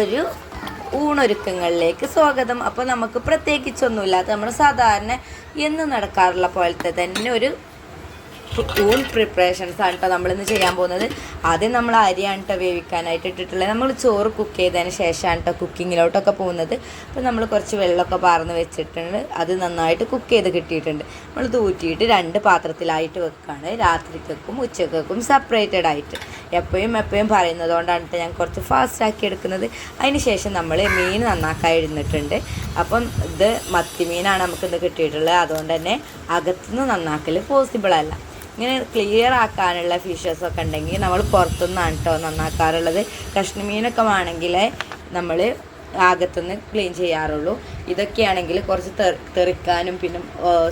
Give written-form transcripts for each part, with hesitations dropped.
ഒരു ഊണൊരുക്കങ്ങളിലേക്ക് സ്വാഗതം. അപ്പോൾ നമുക്ക് പ്രത്യേകിച്ചൊന്നുമില്ലാത്ത നമ്മൾ സാധാരണ എന്നും നടക്കാറുള്ള പോലത്തെ തന്നെ ഒരു ഊൺ പ്രിപ്പറേഷൻസ് ആണ് കേട്ടോ നമ്മളിന്ന് ചെയ്യാൻ പോകുന്നത്. ആദ്യം നമ്മൾ അരിയാണ് കേട്ടോ വേവിക്കാനായിട്ട് ഇട്ടിട്ടുള്ളത്. നമ്മൾ ചോറ് കുക്ക് ചെയ്തതിന് ശേഷമാണ് കേട്ടോ കുക്കിങ്ങിലോട്ടൊക്കെ പോകുന്നത്. അപ്പോൾ നമ്മൾ കുറച്ച് വെള്ളമൊക്കെ പാർന്ന് വെച്ചിട്ടുണ്ട്. അത് നന്നായിട്ട് കുക്ക് ചെയ്ത് കിട്ടിയിട്ടുണ്ട്. നമ്മൾ തൂറ്റിയിട്ട് 2 പാത്രത്തിലായിട്ട് വെക്കുകയാണ്. രാത്രിക്കും ഉച്ചക്കും സെപ്പറേറ്റഡ് ആയിട്ട്. എപ്പോഴും പറയുന്നത് കൊണ്ടാണ് കേട്ടോ ഞാൻ കുറച്ച് ഫാസ്റ്റാക്കി എടുക്കുന്നത്. അതിന് ശേഷം നമ്മൾ മീൻ നന്നാക്കാൻ ഇരുന്നിട്ടുണ്ട്. അപ്പം ഇത് മത്തി മീനാണ് നമുക്കിന്ന് കിട്ടിയിട്ടുള്ളത്. അതുകൊണ്ട് തന്നെ അകത്തുനിന്ന് നന്നാക്കൽ പോസിബിൾ അല്ല. ഇങ്ങനെ ക്ലിയർ ആക്കാനുള്ള ഫിഷസൊക്കെ ഉണ്ടെങ്കിൽ നമ്മൾ പുറത്തുനിന്നാണ് കേട്ടോ നന്നാക്കാറുള്ളത്. കഷ്ണമീനൊക്കെ ആണെങ്കിൽ നമ്മൾ അകത്തുനിന്ന് ക്ലീൻ ചെയ്യാറുള്ളൂ. ഇതൊക്കെയാണെങ്കിൽ കുറച്ച് തെറിക്കാനും പിന്നെ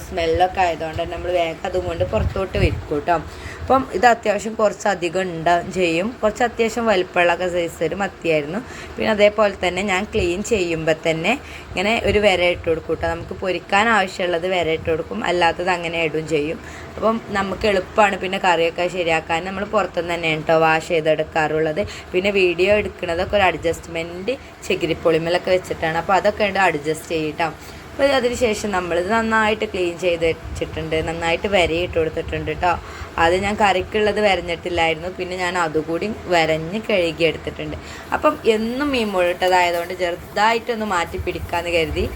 സ്മെല്ലൊക്കെ ആയതുകൊണ്ട് നമ്മൾ വേഗം അതുകൊണ്ട് പുറത്തോട്ട് വെക്കും കേട്ടോ. അപ്പം ഇത് അത്യാവശ്യം കുറച്ചധികം ഉണ്ടാവും ചെയ്യും. കുറച്ച് അത്യാവശ്യം വലിപ്പമുള്ള സൈസ് ഒരു മത്തിയായിരുന്നു. പിന്നെ അതേപോലെ തന്നെ ഞാൻ ക്ലീൻ ചെയ്യുമ്പോൾ തന്നെ ഇങ്ങനെ ഒരു വിര ഇട്ട് കൊടുക്കും കേട്ടോ. നമുക്ക് പൊരിക്കാൻ ആവശ്യമുള്ളത് വിര ഇട്ട് കൊടുക്കും, അല്ലാത്തത് അങ്ങനെ ഇടും ചെയ്യും. അപ്പം നമുക്ക് എളുപ്പമാണ് പിന്നെ കറിയൊക്കെ ശരിയാക്കാൻ. നമ്മൾ പുറത്തുനിന്ന് തന്നെയാണ് കേട്ടോ വാഷ് ചെയ്തെടുക്കാറുള്ളത്. പിന്നെ വീഡിയോ എടുക്കുന്നതൊക്കെ ഒരു അഡ്ജസ്റ്റ്മെൻറ്റ് ചകിരിപ്പൊളിമലൊക്കെ വെച്ചിട്ടാണ്. അപ്പോൾ അതൊക്കെ ഉണ്ട് അഡ്ജസ്റ്റ് ചെയ്യട്ടോ. അപ്പോൾ അതിന് ശേഷം നമ്മളിത് നന്നായിട്ട് ക്ലീൻ ചെയ്ത് വെച്ചിട്ടുണ്ട്. നന്നായിട്ട് വരയിട്ട് കൊടുത്തിട്ടുണ്ട് കേട്ടോ. അത് ഞാൻ കറിക്കുള്ളത് വരഞ്ഞിട്ടില്ലായിരുന്നു. പിന്നെ ഞാൻ അതുകൂടി വരഞ്ഞ് കഴുകി എടുത്തിട്ടുണ്ട്. അപ്പം എന്നും മീൻ മുഴുട്ടതായതുകൊണ്ട് ചെറുതായിട്ടൊന്ന് മാറ്റി പിടിക്കാമെന്ന് കരുതി.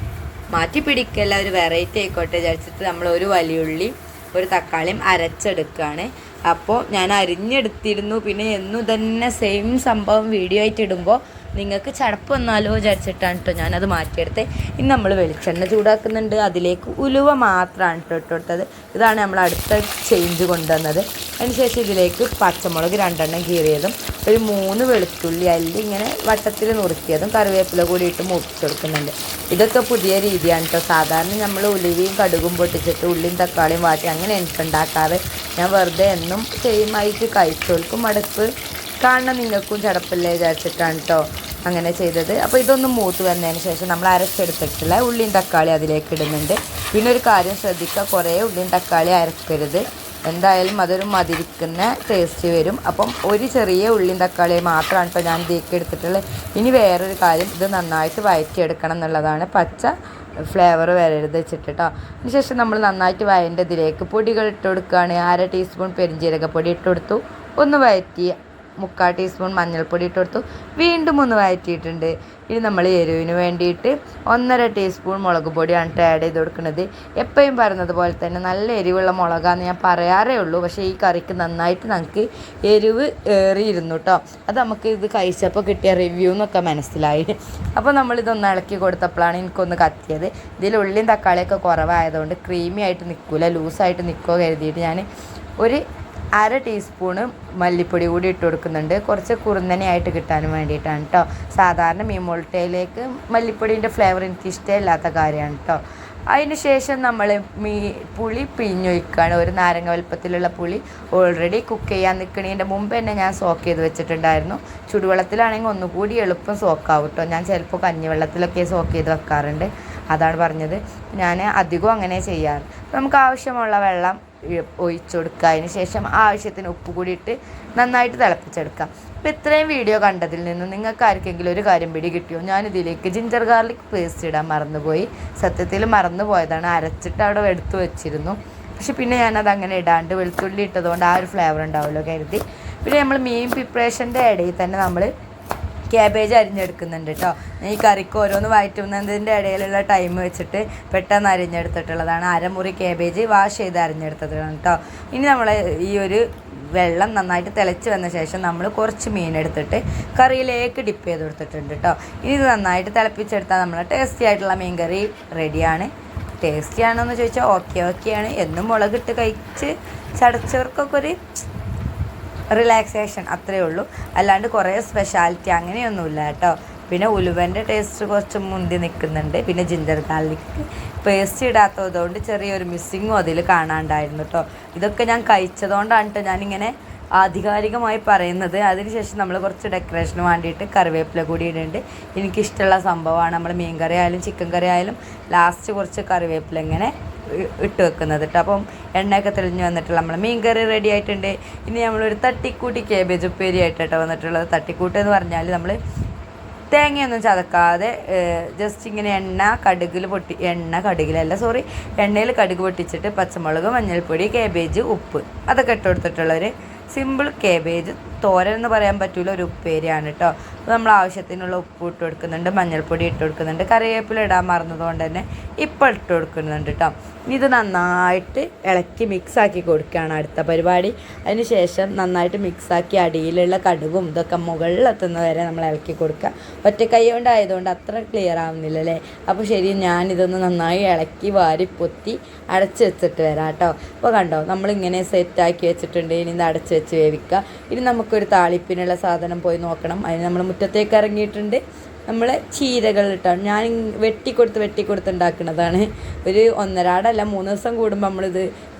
മാറ്റി പിടിക്കല്ല, ഒരു വെറൈറ്റി ആയിക്കോട്ടെ വിചാരിച്ചിട്ട് നമ്മൾ ഒരു വലിയുള്ളി ഒരു തക്കാളിയും അരച്ചെടുക്കുകയാണ്. അപ്പോൾ ഞാൻ അരിഞ്ഞെടുത്തിരുന്നു. പിന്നെ എന്നും തന്നെ സെയിം സംഭവം വീഡിയോ ആയിട്ട് ഇടുമ്പോൾ നിങ്ങൾക്ക് ചടപ്പ് വന്നാലോ വിചാരിച്ചിട്ടാണ് കേട്ടോ ഞാനത് മാറ്റിയെടുത്തത്. ഇനി നമ്മൾ വെളിച്ചെണ്ണ ചൂടാക്കുന്നുണ്ട്. അതിലേക്ക് ഉലുവ മാത്രമാണ് കേട്ടോ ഇട്ടുകൊടുത്തത്. ഇതാണ് നമ്മൾ അടുത്ത ചേഞ്ച് കൊണ്ടുവന്നത്. അതിനുശേഷം ഇതിലേക്ക് പച്ചമുളക് 2 കീറിയതും ഒരു 3 വെളുത്തുള്ളി അല്ലി ഇങ്ങനെ വട്ടത്തിൽ നുറുക്കിയതും കറിവേപ്പില കൂടി ഇട്ട് മൂപ്പിച്ചെടുക്കുന്നുണ്ട്. ഇതൊക്കെ പുതിയ രീതിയാണ് കേട്ടോ. സാധാരണ നമ്മൾ ഉലുവയും കടുകും പൊട്ടിച്ചിട്ട് ഉള്ളിയും തക്കാളിയും വാട്ടി അങ്ങനെ എനിക്കുണ്ടാക്കാറ്. ഞാൻ വെറുതെ എന്നും സെയിമായിട്ട് കഴിച്ചോൾക്കും മടുപ്പ് കാണണം നിങ്ങൾക്കും ചടപ്പല്ലേ വിചാരിച്ചിട്ടാണ് കേട്ടോ അങ്ങനെ ചെയ്തത്. അപ്പോൾ ഇതൊന്ന് മൂത്ത് വന്നതിന് ശേഷം നമ്മൾ അരച്ചെടുത്തിട്ടുള്ള ഉള്ളിയും തക്കാളി അതിലേക്ക് ഇടുന്നുണ്ട്. പിന്നെ ഒരു കാര്യം ശ്രദ്ധിക്കുക, കുറേ ഉള്ളിയും തക്കാളി അരക്കരുത്. എന്തായാലും അതൊരു മതിരിക്കുന്ന ടേസ്റ്റ് വരും. അപ്പം ഒരു ചെറിയ ഉള്ളിയും തക്കാളി മാത്രമാണ് ഇപ്പോൾ ഞാൻ ഇതിലേക്ക് എടുത്തിട്ടുള്ളത്. ഇനി വേറൊരു കാര്യം, ഇത് നന്നായിട്ട് വഴറ്റിയെടുക്കണം എന്നുള്ളതാണ്. പച്ച ഫ്ലേവർ വരരുത് വെച്ചിട്ട് കേട്ടോ. അതിനുശേഷം നമ്മൾ നന്നായിട്ട് വഴണ്ടതിലേക്ക് പൊടികൾ ഇട്ട് കൊടുക്കുകയാണ്. 1/2 ടീസ്പൂൺ പെരിഞ്ജീരകപ്പൊടി ഇട്ട് കൊടുത്തു. ഒന്ന് വഴറ്റി 3/4 ടീസ്പൂൺ മഞ്ഞൾപ്പൊടി ഇട്ട് കൊടുത്തു. വീണ്ടും ഒന്ന് വഴറ്റിയിട്ടുണ്ട്. ഇനി നമ്മൾ എരിവിന് വേണ്ടിയിട്ട് 1/2 ടീസ്പൂൺ മുളക് പൊടിയാണ് ആഡ് ചെയ്ത് കൊടുക്കുന്നത്. എപ്പോഴും പറയുന്നത് പോലെ തന്നെ നല്ല എരിവുള്ള മുളകാന്ന് ഞാൻ പറയാറേ ഉള്ളൂ. പക്ഷേ ഈ കറിക്ക് നന്നായിട്ട് നമുക്ക് എരിവ് ഏറിയിരുന്നു കേട്ടോ. അത് നമുക്ക് ഇത് കഴിച്ചപ്പോൾ കിട്ടിയ റിവ്യൂ എന്നൊക്കെ മനസ്സിലായി. അപ്പോൾ നമ്മളിതൊന്ന് ഇളക്കി കൊടുത്തപ്പോഴാണ് എനിക്കൊന്ന് കത്തിയത്. ഇതിൽ ഉള്ളിയും തക്കാളിയൊക്കെ കുറവായതുകൊണ്ട് ക്രീമി ആയിട്ട് നിൽക്കില്ല, ലൂസായിട്ട് നിൽക്കുമോ കരുതിയിട്ട് ഞാൻ ഒരു 1/2 ടീസ്പൂണ് മല്ലിപ്പൊടി കൂടി ഇട്ട് കൊടുക്കുന്നുണ്ട്. കുറച്ച് കുറുന്നനെയായിട്ട് കിട്ടാനും വേണ്ടിയിട്ടാണ് കേട്ടോ. സാധാരണ മീൻ മുളട്ടയിലേക്ക് മല്ലിപ്പൊടീൻ്റെ ഫ്ലേവർ എനിക്ക് ഇഷ്ടമില്ലാത്ത കാര്യമാണ് കേട്ടോ. അതിന് ശേഷം നമ്മൾ പുളി പിഴിഞ്ഞൊഴിക്കുകയാണ്. ഒരു നാരങ്ങ വലുപ്പത്തിലുള്ള പുളി ഓൾറെഡി കുക്ക് ചെയ്യാൻ നിൽക്കുന്നതിൻ്റെ മുമ്പ് തന്നെ ഞാൻ സോക്ക് ചെയ്ത് വെച്ചിട്ടുണ്ടായിരുന്നു. ചുടുവെള്ളത്തിലാണെങ്കിൽ ഒന്നുകൂടി എളുപ്പം സോക്കാവും കേട്ടോ. ഞാൻ ചിലപ്പോൾ കഞ്ഞിവെള്ളത്തിലൊക്കെ സോക്ക് ചെയ്ത് വെക്കാറുണ്ട്. അതാണ് പറഞ്ഞത്. ഞാൻ അധികം അങ്ങനെ ചെയ്യാറ്. നമുക്ക് ആവശ്യമുള്ള വെള്ളം ഒഴിച്ചു കൊടുക്കുക. അതിന് ശേഷം ആവശ്യത്തിന് ഉപ്പ് കൂടി ഇട്ട് നന്നായിട്ട് തിളപ്പിച്ചെടുക്കാം. അപ്പോൾ ഇത്രയും വീഡിയോ കണ്ടതിൽ നിന്നും നിങ്ങൾക്ക് ആർക്കെങ്കിലും ഒരു കാര്യം പിടി കിട്ടിയോ? ഞാനിതിലേക്ക് ജിഞ്ചർ ഗാർലിക് പേസ്റ്റ് ഇടാൻ മറന്നുപോയി. സത്യത്തിൽ മറന്നു പോയതാണ്. അരച്ചിട്ട് അവിടെ എടുത്തു വെച്ചിരുന്നു. പക്ഷെ പിന്നെ ഞാനത് അങ്ങനെ ഇടാണ്ട് വെളുത്തുള്ളി ഇട്ടതുകൊണ്ട് ആ ഒരു ഫ്ലേവർ ഉണ്ടാവുമല്ലോ കരുതി. പിന്നെ നമ്മൾ മീൻ പ്രിപ്പറേഷൻ്റെ ഇടയിൽ തന്നെ നമ്മൾ ക്യാബേജ് അരിഞ്ഞെടുക്കുന്നുണ്ട് കേട്ടോ. ഈ കറിക്ക് ഓരോന്ന് വഴറ്റുന്നതിൻ്റെ ഇടയിലുള്ള ടൈം വെച്ചിട്ട് പെട്ടെന്ന് അരിഞ്ഞെടുത്തിട്ടുള്ളതാണ്. 1/2 മുറി ക്യാബേജ് വാഷ് ചെയ്ത് അരിഞ്ഞെടുത്തതാണ് കേട്ടോ. ഇനി നമ്മൾ ഈ ഒരു വെള്ളം നന്നായിട്ട് തിളച്ച് വന്ന ശേഷം നമ്മൾ കുറച്ച് മീനെടുത്തിട്ട് കറിയിലേക്ക് ഡിപ്പ് ചെയ്ത് കൊടുത്തിട്ടുണ്ട് കേട്ടോ. ഇനി ഇത് നന്നായിട്ട് തിളപ്പിച്ചെടുത്താൽ നമ്മൾ ടേസ്റ്റി ആയിട്ടുള്ള മീൻ കറി റെഡിയാണ്. ടേസ്റ്റി ആണോ എന്ന് ചോദിച്ചാൽ ഓക്കെയാണ്. എന്നും മുളകിട്ട് കഴിച്ച് ചടച്ചവർക്കൊക്കെ ഒരു റിലാക്സേഷൻ അത്രയേ ഉള്ളൂ. അല്ലാണ്ട് കുറേ സ്പെഷ്യാലിറ്റി അങ്ങനെയൊന്നുമില്ല കേട്ടോ. പിന്നെ ഉലുവൻ്റെ ടേസ്റ്റ് കുറച്ച് മുന്തി നിൽക്കുന്നുണ്ട്. പിന്നെ ജിഞ്ചർ ഗാർലിക് പേസ്റ്റ് ഇടാത്തതുകൊണ്ട് ചെറിയൊരു മിസ്സിങ്ങും അതിൽ കാണാണ്ടായിരുന്നു കേട്ടോ. ഇതൊക്കെ ഞാൻ കഴിച്ചതുകൊണ്ടാണ് കേട്ടോ ഞാനിങ്ങനെ ആധികാരികമായി പറയുന്നത്. അതിനുശേഷം നമ്മൾ കുറച്ച് ഡെക്കറേഷന് വേണ്ടിയിട്ട് കറിവേപ്പില കൂടി ഇടുന്നുണ്ട്. എനിക്കിഷ്ടമുള്ള സംഭവമാണ്. നമ്മൾ മീൻ കറി ആയാലും ചിക്കൻ കറി ആയാലും ലാസ്റ്റ് കുറച്ച് കറിവേപ്പില ഇങ്ങനെ ഇട്ട് വെക്കുന്നത് കേട്ടോ. അപ്പം എണ്ണയൊക്കെ തെളിഞ്ഞ് വന്നിട്ടുള്ള നമ്മൾ മീൻ കറി റെഡി ആയിട്ടുണ്ട്. ഇനി നമ്മളൊരു തട്ടിക്കൂട്ടി കേബേജ് ഉപ്പേരി ആയിട്ട് കേട്ടോ വന്നിട്ടുള്ളത്. തട്ടിക്കൂട്ട് എന്ന് പറഞ്ഞാൽ നമ്മൾ തേങ്ങയൊന്നും ചതക്കാതെ ജസ്റ്റ് ഇങ്ങനെ എണ്ണയിൽ കടുക് പൊട്ടിച്ചിട്ട് പച്ചമുളക്, മഞ്ഞൾപ്പൊടി, കാബേജ്, ഉപ്പ് അതൊക്കെ ഇട്ട് കൊടുത്തിട്ടുള്ളൊരു സിമ്പിൾ കാബേജ് തോരൻ എന്ന് പറയാൻ പറ്റില്ല, ഒരു ഉപ്പേരിയാണ് കേട്ടോ. അപ്പോൾ നമ്മൾ ആവശ്യത്തിനുള്ള ഉപ്പ് ഇട്ട് കൊടുക്കുന്നുണ്ട്, മഞ്ഞൾപ്പൊടി ഇട്ട് കൊടുക്കുന്നുണ്ട്, കറിവേപ്പില ഇടാൻ മറന്നതുകൊണ്ട് തന്നെ ഇപ്പോൾ ഇട്ട് കൊടുക്കുന്നുണ്ട് കേട്ടോ. ഇത് നന്നായിട്ട് ഇളക്കി മിക്സാക്കി കൊടുക്കുകയാണ് അടുത്ത പരിപാടി. അതിന് ശേഷം നന്നായിട്ട് മിക്സാക്കി അടിയിലുള്ള കടുകും ഇതൊക്കെ മുകളിലെത്തുന്ന വരെ നമ്മൾ ഇളക്കി കൊടുക്കുക. ഒറ്റ കൈ കൊണ്ടായതുകൊണ്ട് അത്ര ക്ലിയർ ആവുന്നില്ല അല്ലേ. അപ്പോൾ ശരി, ഞാനിതൊന്ന് നന്നായി ഇളക്കി വാരി പൊത്തി അടച്ച് വെച്ചിട്ട് വരാം കേട്ടോ. അപ്പോൾ കണ്ടോ, നമ്മളിങ്ങനെ സെറ്റാക്കി വെച്ചിട്ടുണ്ട്. ഇനി ഇത് അടച്ച് വെച്ച് വേവിക്കുക. ഇനി നമുക്കൊരു താളിപ്പിനുള്ള സാധനം പോയി നോക്കണം. അതിന് നമ്മൾ മുറ്റത്തേക്ക് ഇറങ്ങിയിട്ടുണ്ട്. നമ്മൾ ചീരകൾ ഇട്ടാണ് ഞാൻ വെട്ടിക്കൊടുത്ത് ഉണ്ടാക്കുന്നതാണ്. ഒരു 1.5-3 ദിവസം കൂടുമ്പോൾ നമ്മളിത്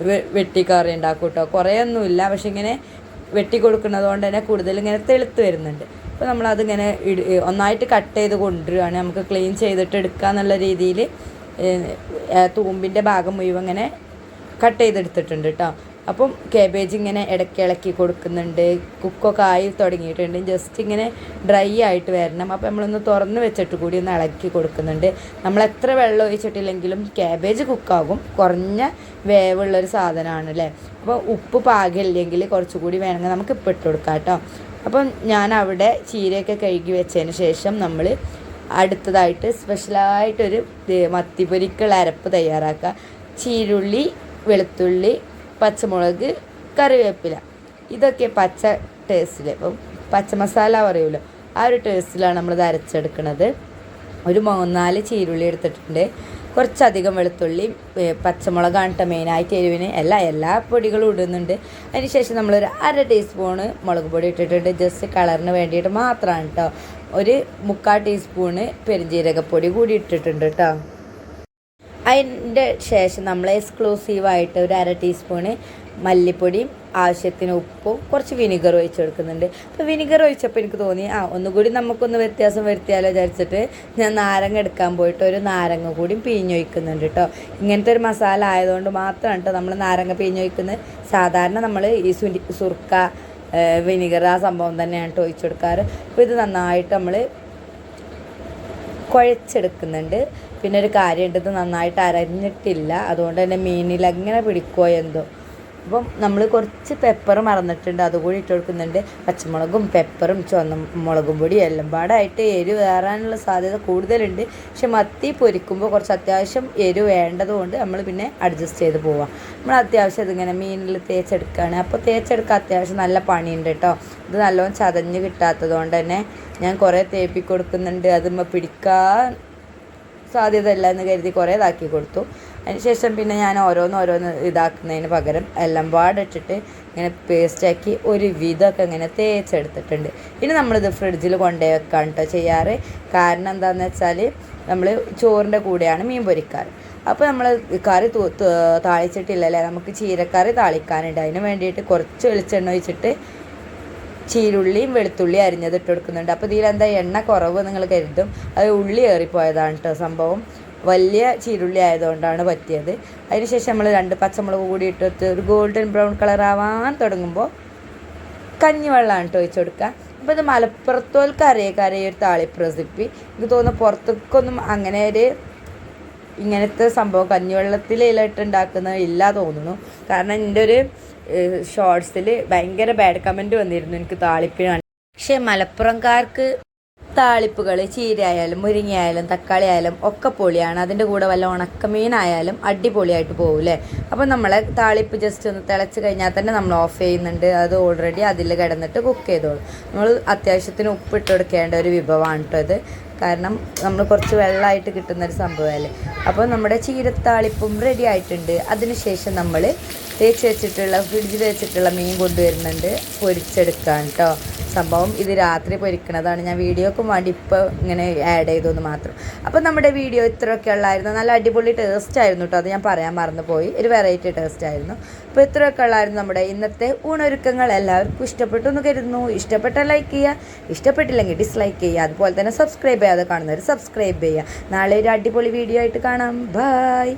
വെട്ടിക്കറി ഉണ്ടാക്കും കേട്ടോ. കുറേയൊന്നുമില്ല, പക്ഷെ ഇങ്ങനെ വെട്ടിക്കൊടുക്കുന്നത് കൊണ്ട് തന്നെ കൂടുതൽ ഇങ്ങനെ തെളുത്ത് വരുന്നുണ്ട്. അപ്പോൾ നമ്മളതിങ്ങനെ ഒന്നായിട്ട് കട്ട് ചെയ്ത് കൊണ്ടുവരികയാണ്. നമുക്ക് ക്ലീൻ ചെയ്തിട്ട് എടുക്കുക എന്നുള്ള രീതിയിൽ തൂമ്പിൻ്റെ ഭാഗം മുഴുവൻ ഇങ്ങനെ കട്ട് ചെയ്തെടുത്തിട്ടുണ്ട് കേട്ടോ. അപ്പം കാബേജ് ഇങ്ങനെ ഇളക്കി കൊടുക്കുന്നുണ്ട്. കുക്കൊക്കെ ആയി തുടങ്ങിയിട്ടുണ്ട്. ജസ്റ്റ് ഇങ്ങനെ ഡ്രൈ ആയിട്ട് വരണം. അപ്പോൾ നമ്മളൊന്ന് തുറന്ന് വെച്ചിട്ട് കൂടി ഒന്ന് ഇളക്കി കൊടുക്കുന്നുണ്ട്. നമ്മൾ എത്ര വെള്ളം ഒഴിച്ചിട്ടില്ലെങ്കിലും കാബേജ് കുക്കാകും. കുറഞ്ഞ വേവുള്ളൊരു സാധനമാണ് അല്ലേ. അപ്പോൾ ഉപ്പ് പാകമില്ലെങ്കിൽ കുറച്ചുകൂടി വേണമെങ്കിൽ നമുക്ക് ഇപ്പം ഇട്ട് കൊടുക്കാം കേട്ടോ. അപ്പം ഞാൻ അവിടെ ചീരയൊക്കെ കഴുകി വെച്ചതിന് ശേഷം നമ്മൾ അടുത്തതായിട്ട് സ്പെഷ്യലായിട്ടൊരു മത്തിപ്പൊരിക്കുള്ള അരപ്പ് തയ്യാറാക്കുക. ചീരുള്ളി, വെളുത്തുള്ളി, പച്ചമുളക്, കറിവേപ്പില ഇതൊക്കെ പച്ച ടേസ്റ്റിൽ, ഇപ്പം പച്ച മസാല പറയുമല്ലോ, ആ ഒരു ടേസ്റ്റിലാണ് നമ്മളിത് അരച്ചെടുക്കുന്നത്. ഒരു 3-4 ചീരുള്ളി എടുത്തിട്ടുണ്ട്. കുറച്ചധികം വെളുത്തുള്ളി, പച്ചമുളകാണ് കേട്ടോ മെയിനായിട്ട് എരിവിന്. എല്ലാ പൊടികളും ഇടുന്നുണ്ട്. അതിന് ശേഷം നമ്മളൊരു 1/2 ടീസ്പൂണ് മുളക് പൊടി ഇട്ടിട്ടുണ്ട്. ജസ്റ്റ് കളറിന് വേണ്ടിയിട്ട് മാത്രമാണ് കേട്ടോ. ഒരു 3/4 ടീസ്പൂണ് പെരുംജീരകപ്പൊടി കൂടി ഇട്ടിട്ടുണ്ട് കേട്ടോ. അതിൻ്റെ ശേഷം നമ്മൾ എക്സ്ക്ലൂസീവായിട്ട് ഒരു 1/2 ടീസ്പൂണ് മല്ലിപ്പൊടിയും ആവശ്യത്തിന് ഉപ്പും കുറച്ച് വിനിഗർ ഒഴിച്ച് കൊടുക്കുന്നുണ്ട്. അപ്പോൾ വിനിഗർ ഒഴിച്ചപ്പോൾ എനിക്ക് തോന്നി ഒന്നുകൂടി നമുക്കൊന്ന് വ്യത്യാസം വരുത്തിയാലോ വിചാരിച്ചിട്ട് ഞാൻ നാരങ്ങ എടുക്കാൻ പോയിട്ട് ഒരു നാരങ്ങ കൂടി പിഴിഞ്ഞൊഴിക്കുന്നുണ്ട് കേട്ടോ. ഇങ്ങനത്തെ ഒരു മസാല ആയതുകൊണ്ട് മാത്രമാണ് കേട്ടോ നമ്മൾ നാരങ്ങ പിഴിഞ്ഞൊഴിക്കുന്നത്. സാധാരണ നമ്മൾ ഈ സുർക്ക, വിനിഗർ ആ സംഭവം തന്നെയാണ് കേട്ടോ ഒഴിച്ച് കൊടുക്കാറ്. അപ്പോൾ ഇത് നന്നായിട്ട് നമ്മൾ കുഴച്ചെടുക്കുന്നുണ്ട്. പിന്നെ ഒരു കാര്യമുണ്ട്, ഇത് നന്നായിട്ട് അരഞ്ഞിട്ടില്ല, അതുകൊണ്ട് തന്നെ മീനിൽ അങ്ങനെ പിടിക്കുകയോ എന്തോ. അപ്പം നമ്മൾ കുറച്ച് പെപ്പർ മറന്നിട്ടുണ്ട്, അതുകൂടി ഇട്ട് കൊടുക്കുന്നുണ്ട്. പച്ചമുളകും പെപ്പറും ചുവന്ന മുളകും പൊടി എല്ലാം പാടായിട്ട് എരിവ് കയറാനുള്ള സാധ്യത കൂടുതലുണ്ട്. പക്ഷെ മത്തി പൊരിക്കുമ്പോൾ കുറച്ച് അത്യാവശ്യം എരിവ് വേണ്ടതുകൊണ്ട് നമ്മൾ പിന്നെ അഡ്ജസ്റ്റ് ചെയ്ത് പോവാം. നമ്മൾ അത്യാവശ്യം ഇതിങ്ങനെ മീനിൽ തേച്ചെടുക്കുകയാണ്. അപ്പോൾ തേച്ചെടുക്കാൻ അത്യാവശ്യം നല്ല പണിയുണ്ട് കേട്ടോ. ഇത് നല്ലോണം ചതഞ്ഞ് കിട്ടാത്തത് കൊണ്ട് തന്നെ ഞാൻ കുറേ തേപ്പി കൊടുക്കുന്നുണ്ട്. അതുമ്മ പിടിക്കാൻ സാധ്യത ഇല്ല എന്ന് കരുതി കുറേ ഇതാക്കി കൊടുത്തു. അതിനുശേഷം പിന്നെ ഞാൻ ഓരോന്ന് ഇതാക്കുന്നതിന് പകരം എല്ലാം പാടിട്ടിട്ട് ഇങ്ങനെ പേസ്റ്റാക്കി ഒരു വിധമൊക്കെ ഇങ്ങനെ തേച്ചെടുത്തിട്ടുണ്ട്. ഇനി നമ്മളിത് ഫ്രിഡ്ജിൽ കൊണ്ടുപോയി വെക്കാൻ കേട്ടോ ചെയ്യാറ്. കാരണം എന്താണെന്ന് വെച്ചാൽ നമ്മൾ ചോറിൻ്റെ കൂടെയാണ് മീൻ പൊരിക്കാറ്. അപ്പോൾ നമ്മൾ കറി താളിച്ചിട്ടില്ലല്ലേ, നമുക്ക് ചീരക്കറി താളിക്കാനുണ്ട്. അതിന് വേണ്ടിയിട്ട് കുറച്ച് വെളിച്ചെണ്ണ ഒഴിച്ചിട്ട് ചീരുള്ളിയും വെളുത്തുള്ളിയും അരിഞ്ഞത് ഇട്ട് കൊടുക്കുന്നുണ്ട്. അപ്പോൾ ഇതിലെന്താ എണ്ണ കുറവ് നിങ്ങൾ കരുതും, അത് ഉള്ളി ഏറിപ്പോയതാണ് കേട്ടോ സംഭവം. വലിയ ചീരുള്ളി ആയതുകൊണ്ടാണ് പറ്റിയത്. അതിനുശേഷം നമ്മൾ 2 പച്ചമുളക് കൂടി ഇട്ടിട്ട് ഒരു ഗോൾഡൻ ബ്രൗൺ കളർ ആവാൻ തുടങ്ങുമ്പോൾ കഞ്ഞിവെള്ളമാണ് കേട്ടോ ഒഴിച്ച് കൊടുക്കുക. അപ്പോൾ ഇത് മലപ്പുറത്തോൽക്ക് അറിയ ഒരു താളിപ്പ് റെസിപ്പി. എനിക്ക് തോന്നുന്നു പുറത്തേക്കൊന്നും അങ്ങനെ ഇങ്ങനത്തെ സംഭവം കഞ്ഞിവെള്ളത്തിലിട്ടുണ്ടാക്കുന്നത് ഇല്ല തോന്നുന്നു. കാരണം എൻ്റെ ഒരു ഷോർട്സിൽ ഭയങ്കര ബാഡ് കമൻറ്റ് വന്നിരുന്നു എനിക്ക് താളിപ്പിനാണ്. പക്ഷേ മലപ്പുറംകാർക്ക് താളിപ്പുകൾ ചീരയായാലും മുരിങ്ങയായാലും തക്കാളി ആയാലും ഒക്കെ പൊളിയാണ്. അതിൻ്റെ കൂടെ വല്ല ഉണക്കമീനായാലും അടിപൊളിയായിട്ട് പോകില്ലേ. അപ്പോൾ നമ്മളെ താളിപ്പ് ജസ്റ്റ് ഒന്ന് തിളച്ച് കഴിഞ്ഞാൽ തന്നെ നമ്മൾ ഓഫ് ചെയ്യുന്നുണ്ട്. അത് ഓൾറെഡി അതിൽ കിടന്നിട്ട് കുക്ക് ചെയ്തോളും. നമ്മൾ അത്യാവശ്യത്തിന് ഉപ്പിട്ട് കൊടുക്കേണ്ട ഒരു വിഭവമാണ് കേട്ടോ ഇത്. കാരണം നമ്മൾ കുറച്ച് വെള്ളമായിട്ട് കിട്ടുന്നൊരു സംഭവമല്ലേ. അപ്പോൾ നമ്മുടെ ചീരത്താളിപ്പും റെഡി ആയിട്ടുണ്ട്. അതിനുശേഷം നമ്മൾ ഫ്രിഡ്ജിൽ വെച്ചിട്ടുള്ള മീൻ കൊണ്ടുവരുന്നുണ്ട്, പൊരിച്ചെടുക്കാൻ കേട്ടോ സംഭവം. ഇത് രാത്രി പൊരിക്കണതാണ്. ഞാൻ വീഡിയോക്കും വേണ്ടി ഇപ്പോൾ ഇങ്ങനെ ആഡ് ചെയ്തതെന്ന് മാത്രം. അപ്പോൾ നമ്മുടെ വീഡിയോ ഇത്രയൊക്കെ ഉള്ളായിരുന്നു. നല്ല അടിപൊളി ടേസ്റ്റ് ആയിരുന്നു കേട്ടോ, അത് ഞാൻ പറയാൻ മറന്നു പോയി. ഒരു വെറൈറ്റി ടേസ്റ്റ് ആയിരുന്നു. അപ്പോൾ ഇത്രയൊക്കെ ഉള്ളായിരുന്നു നമ്മുടെ ഇന്നത്തെ ഊണൊരുക്കങ്ങൾ. എല്ലാവർക്കും ഇഷ്ടപ്പെട്ടു എന്ന് കരുതുന്നു. ഇഷ്ടപ്പെട്ടാൽ ലൈക്ക് ചെയ്യുക, ഇഷ്ടപ്പെട്ടില്ലെങ്കിൽ ഡിസ്ലൈക്ക് ചെയ്യുക. അതുപോലെ തന്നെ സബ്സ്ക്രൈബ് ചെയ്യാതെ കാണുന്നവർ സബ്സ്ക്രൈബ് ചെയ്യുക. നാളെ ഒരു അടിപൊളി വീഡിയോ ആയിട്ട് കാണാം. ബൈ.